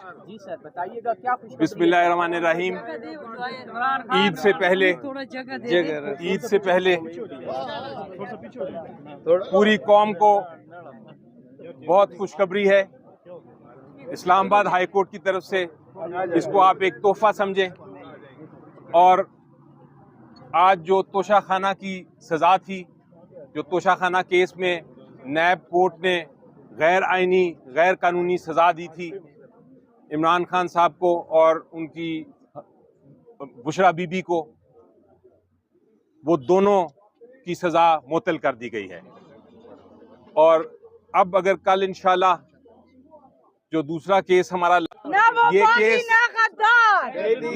जी sir, बताइएगा क्या बिस्मिल्लाहिर्रहमानिर्रहीम। ईद से पहले पूरी कौम को बहुत खुशखबरी है। इस्लामाबाद हाई कोर्ट की तरफ से इसको आप एक तोहफा समझें। और आज जो तोशाखाना की सज़ा थी, जो तोशाखाना केस में नैब कोर्ट ने गैर आइनी गैर कानूनी सज़ा दी थी इमरान खान साहब को और उनकी बुशरा बीबी को, वो दोनों की सज़ा मुअत्तल कर दी गई है। और अब अगर कल इंशाल्लाह जो दूसरा केस हमारा ये केस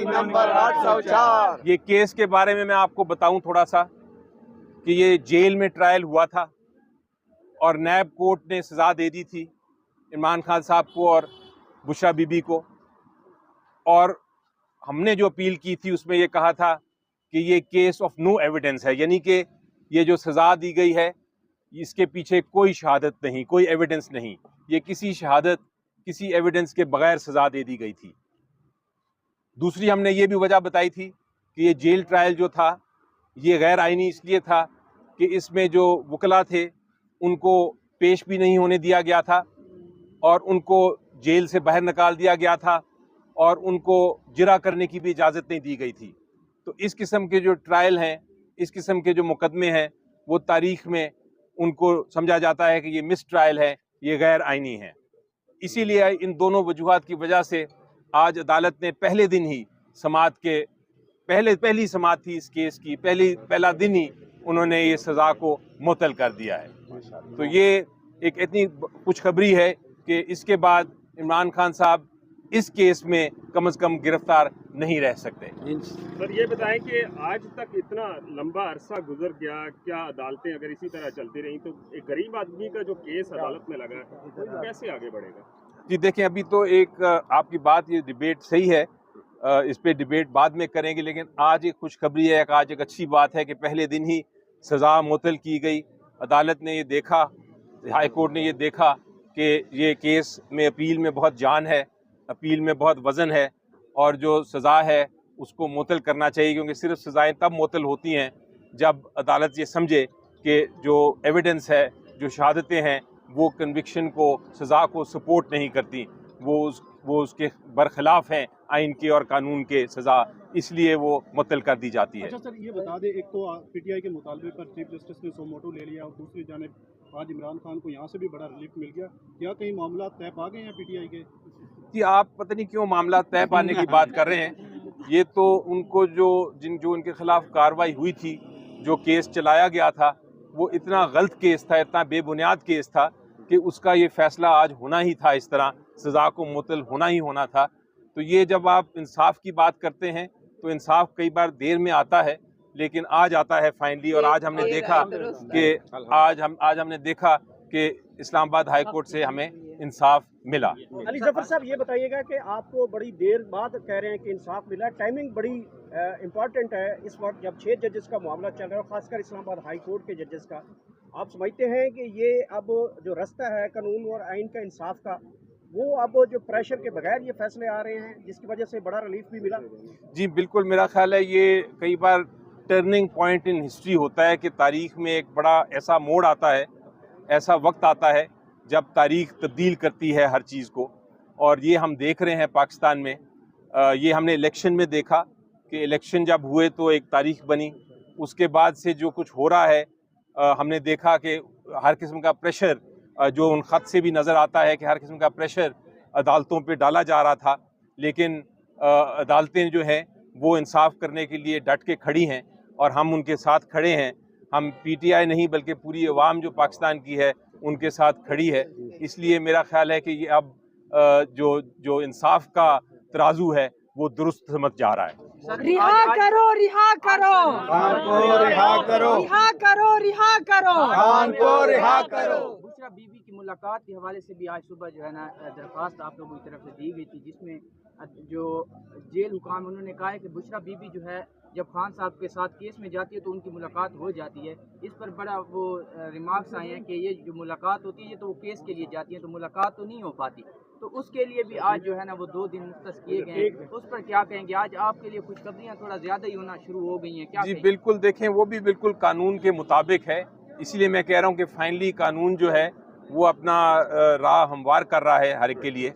नंबर 804 ये केस के बारे में मैं आपको बताऊं थोड़ा सा कि ये जेल में ट्रायल हुआ था और नैब कोर्ट ने सज़ा दे दी थी इमरान खान साहब को और बुशरा बीबी को। और हमने जो अपील की थी उसमें ये कहा था कि ये केस ऑफ नो एविडेंस है, यानी कि ये जो सज़ा दी गई है इसके पीछे कोई शहादत नहीं, कोई एविडेंस नहीं, ये किसी शहादत किसी एविडेंस के बगैर सज़ा दे दी गई थी। दूसरी हमने ये भी वजह बताई थी कि ये जेल ट्रायल जो था ये गैर आइनी इसलिए था कि इसमें जो वकला थे उनको पेश भी नहीं होने दिया गया था और उनको जेल से बाहर निकाल दिया गया था और उनको जिरा करने की भी इजाज़त नहीं दी गई थी। तो इस किस्म के जो ट्रायल हैं, इस किस्म के जो मुकदमे हैं, वो तारीख़ में उनको समझा जाता है कि ये मिस ट्रायल है, ये गैर आइनी है। इसीलिए इन दोनों वजूहात की वजह से आज अदालत ने पहले दिन ही समाअत के पहली समाअत थी इस केस की, पहला दिन ही उन्होंने ये सज़ा को मुअत्तल कर दिया है। तो ये एक इतनी खुशखबरी है कि इसके बाद इमरान खान साहब इस केस में कम से कम गिरफ्तार नहीं रह सकते। सर ये बताएं कि आज तक इतना लंबा अरसा गुजर गया, क्या अदालतें अगर इस तरह चलती रही तो एक गरीब आदमी का जो केस अदालत में लगा है तो कैसे आगे बढ़ेगा? जी देखें, अभी तो एक आपकी बात, ये डिबेट सही है, इस पे डिबेट बाद में करेंगे, लेकिन आज एक खुशखबरी है, आज एक अच्छी बात है कि पहले दिन ही सज़ा मुअत्तल की गई। अदालत ने ये देखा, हाई कोर्ट ने ये देखा कि ये केस में अपील में बहुत जान है, अपील में बहुत वज़न है और जो सज़ा है उसको मुअत्तल करना चाहिए, क्योंकि सिर्फ सज़ाएँ तब मुअत्तल होती हैं जब अदालत ये समझे कि जो एविडेंस है, जो शहादतें हैं, वो कन्विक्शन को, सज़ा को सपोर्ट नहीं करती, वो उसके बरखिलाफ़ हैं आइन के और कानून के सज़ा, इसलिए वो मुअत्तल कर दी जाती है। अच्छा सर, ये बता दें, एक तो पीटीआई के मुतालबे पर चीफ जस्टिस ने सो मोटो ले लिया और दूसरी जानिब आज इमरान खान को यहाँ से भी बड़ा रिलीफ मिल गया, क्या कहीं मामला तय पा गए हैं पीटीआई के? कि आप पता नहीं क्यों मामला तय पाने की बात कर रहे हैं। ये तो उनको जो उनके खिलाफ कार्रवाई हुई थी, जो केस चलाया गया था, वो इतना गलत केस था, इतना बेबुनियाद केस था कि उसका ये फैसला आज होना ही था, इस तरह सज़ा को मुअत्तल होना ही होना था। तो ये जब आप इंसाफ की बात करते हैं तो इंसाफ कई बार देर में आता है, लेकिन आज आता है फाइनली। और आज हमने देखा कि इस्लामाबाद हाई कोर्ट से हमें इंसाफ मिला। अली जफर साहब, ये बताइएगा कि आपको बड़ी देर बाद कह रहे हैं कि इंसाफ मिला, टाइमिंग बड़ी इम्पॉर्टेंट है इस वक्त जब 6 जजेस का मामला चल रहा है, खासकर इस्लामाबाद हाई कोर्ट के जजेस का। आप समझते हैं कि ये अब जो रास्ता है कानून और आइन का, इंसाफ का, वो अब जो प्रेशर के बगैर ये फैसले आ रहे हैं जिसकी वजह से बड़ा रिलीफ भी मिला? जी बिल्कुल, मेरा ख्याल है ये कई बार टर्निंग पॉइंट इन हिस्ट्री होता है कि तारीख में एक बड़ा ऐसा मोड़ आता है, ऐसा वक्त आता है जब तारीख तब्दील करती है हर चीज़ को। और ये हम देख रहे हैं पाकिस्तान में। ये हमने इलेक्शन में देखा कि इलेक्शन जब हुए तो एक तारीख बनी, उसके बाद से जो कुछ हो रहा है हमने देखा कि हर किस्म का प्रेशर, जो उन ख़त से भी नज़र आता है कि हर किस्म का प्रेशर अदालतों पे डाला जा रहा था, लेकिन अदालतें जो हैं वो इंसाफ करने के लिए डट के खड़ी हैं और हम उनके साथ खड़े हैं। हम पीटीआई नहीं बल्कि पूरी अवाम जो पाकिस्तान की है उनके साथ खड़ी है। इसलिए मेरा ख्याल है कि ये अब जो इंसाफ का तराजू है वो दुरुस्त समझ जा रहा है। रिहा करो, रिहा करो, खान को रिहा करो, रिहा करो, रिहा करो, खान को रिहा करो। बुशरा बीबी की मुलाकात के हवाले से भी आज सुबह जो है ना दरख्वास्त आप लोगों की तरफ से दी गई थी, जिसमें जो जेल हुकाम उन्होंने कहा है कि बुशरा बीबी जो है जब खान साहब के साथ केस में जाती है तो उनकी मुलाकात हो जाती है। इस पर बड़ा वो रिमार्क्स आए हैं कि ये जो मुलाकात होती है ये तो वो केस के लिए जाती है, तो मुलाकात तो नहीं हो पाती। तो उसके लिए भी आज जो है ना वो 2 दिन मुख्तस किए गए हैं, उस पर क्या कहेंगे? आज आपके लिए खुशखबरियाँ थोड़ा ज़्यादा ही होना शुरू हो गई हैं, क्या जी कहेंगे? बिल्कुल, देखें वो भी बिल्कुल कानून के मुताबिक है, इसीलिए मैं कह रहा हूँ कि फाइनली कानून जो है वो अपना राह हमवार कर रहा है हर एक के लिए।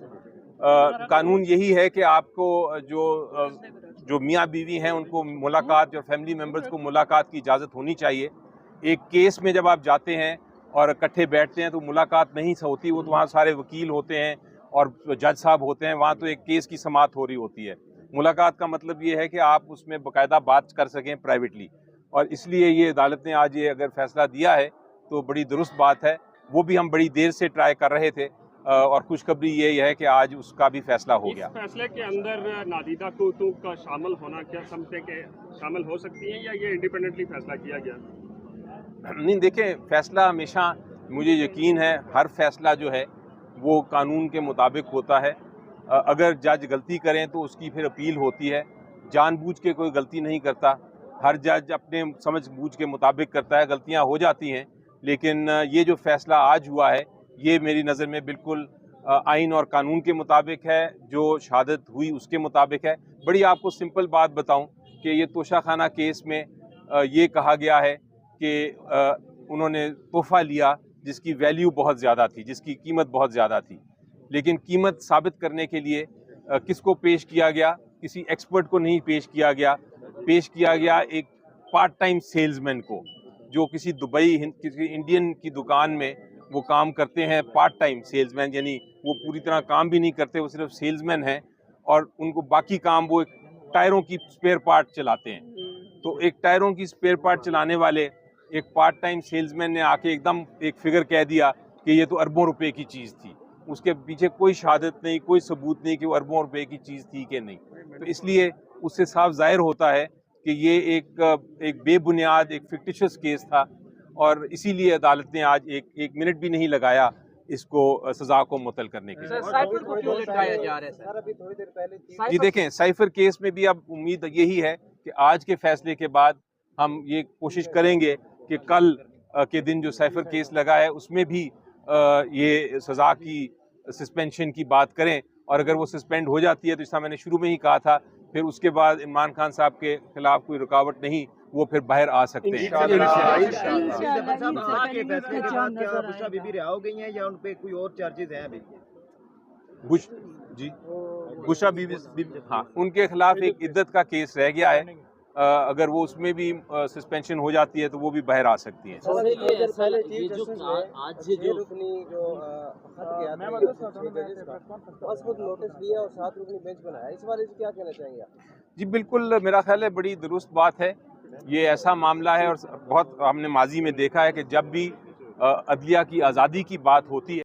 कानून यही है कि आपको जो मियाँ बीवी हैं उनको मुलाकात और फैमिली मेम्बर्स को मुलाकात की इजाज़त होनी चाहिए। एक केस में जब आप जाते हैं और इकट्ठे बैठते हैं तो मुलाकात नहीं होती, वो तो वहाँ सारे वकील होते हैं और जज साहब होते हैं, वहाँ तो एक केस की समाअत हो रही होती है। मुलाकात का मतलब ये है कि आप उसमें बाकायदा बात कर सकें प्राइवेटली, और इसलिए ये अदालत ने आज ये अगर फैसला दिया है तो बड़ी दुरुस्त बात है। वो भी हम बड़ी देर से ट्राई कर रहे थे और खुशखबरी ये है कि आज उसका भी फैसला हो गया। इस फैसले के अंदर नादीदा कोतू का शामिल होना क्या समझते कि शामिल हो सकती है या ये इंडिपेंडेंटली फैसला किया गया? नहीं, देखें फैसला हमेशा, मुझे यकीन है हर फैसला जो है वो कानून के मुताबिक होता है। अगर जज गलती करें तो उसकी फिर अपील होती है। जानबूझ के कोई गलती नहीं करता, हर जज अपने समझ बूझ के मुताबिक करता है, गलतियां हो जाती हैं, लेकिन ये जो फैसला आज हुआ है ये मेरी नज़र में बिल्कुल आइन और कानून के मुताबिक है, जो शहादत हुई उसके मुताबिक है। बड़ी आपको सिंपल बात बताऊं कि ये तोशाखाना केस में ये कहा गया है कि उन्होंने तोहफ़ा लिया जिसकी वैल्यू बहुत ज़्यादा थी, जिसकी कीमत बहुत ज़्यादा थी, लेकिन कीमत साबित करने के लिए किसको पेश किया गया? किसी एक्सपर्ट को नहीं पेश किया गया, पेश किया गया एक पार्ट टाइम सेल्समैन को, जो किसी किसी इंडियन की दुकान में वो काम करते हैं, पार्ट टाइम सेल्समैन, यानी वो पूरी तरह काम भी नहीं करते, वो सिर्फ सेल्समैन हैं और उनको बाकी काम वो एक टायरों की स्पेयर पार्ट चलाते हैं। तो एक टायरों की स्पेयर पार्ट चलाने वाले एक पार्ट टाइम सेल्समैन ने आके एकदम एक फिगर कह दिया कि ये तो अरबों रुपए की चीज़ थी। उसके पीछे कोई शहादत नहीं, कोई सबूत नहीं कि वो अरबों रुपए की चीज़ थी कि नहीं। तो इसलिए उससे साफ जाहिर होता है कि ये एक बेबुनियाद, एक फिक्टिशियस केस था, और इसीलिए अदालत ने आज एक मिनट भी नहीं लगाया इसको सजा को मुअत्तल करने के लिए। सर, साइफर को क्यों लटकाया जा रहा है सर? अभी थोड़ी देर पहले जी देखें, साइफर केस में भी अब उम्मीद यही है कि आज के फैसले के बाद हम ये कोशिश करेंगे कि कल के दिन जो साइफर केस लगा है उसमें भी ये सज़ा की सस्पेंशन की बात करें, और अगर वो सस्पेंड हो जाती है तो जैसा मैंने शुरू में ही कहा था, फिर उसके बाद इमरान खान साहब के खिलाफ कोई रुकावट नहीं, वो फिर बाहर आ सकते हैं। बुशरा बीबी रिहा हो गई हैं या उन पे कोई और चार्जेस हैं अभी? बुशरा बीबी, हाँ, उनके खिलाफ एक इद्दत का केस रह गया है, अगर वो उसमें भी सस्पेंशन हो जाती है तो वो भी बाहर आ सकती हैं। जी बिल्कुल, मेरा ख्याल है बड़ी दुरुस्त बात है। ये ऐसा मामला है और बहुत हमने माजी में देखा है कि जब भी अदलिया की आज़ादी की बात होती है